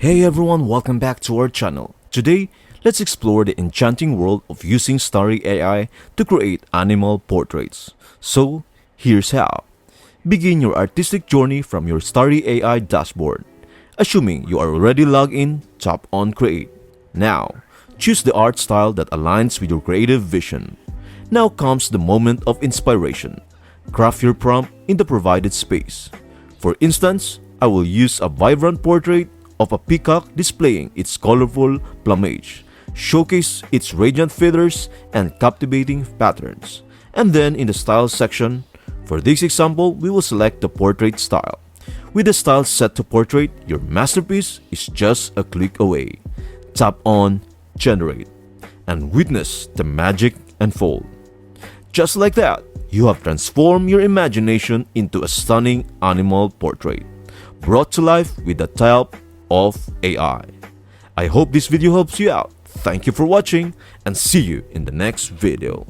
Hey everyone, welcome back to our channel. Today, let's explore the enchanting world of using StarryAi to create animal portraits. So, here's how. Begin your artistic journey from your StarryAi dashboard. Assuming you are already logged in, tap on Create. Now, choose the art style that aligns with your creative vision. Now comes the moment of inspiration. Craft your prompt in the provided space. For instance, I will use a vibrant portrait of a peacock displaying its colorful plumage, showcase its radiant feathers and captivating patterns. And then in the style section, for this example, we will select the portrait style. With the style set to portrait, your masterpiece is just a click away. Tap on Generate and witness the magic unfold. Just like that, you have transformed your imagination into a stunning animal portrait, brought to life with the help of AI. I hope this video helps you out. Thank you for watching and see you in the next video.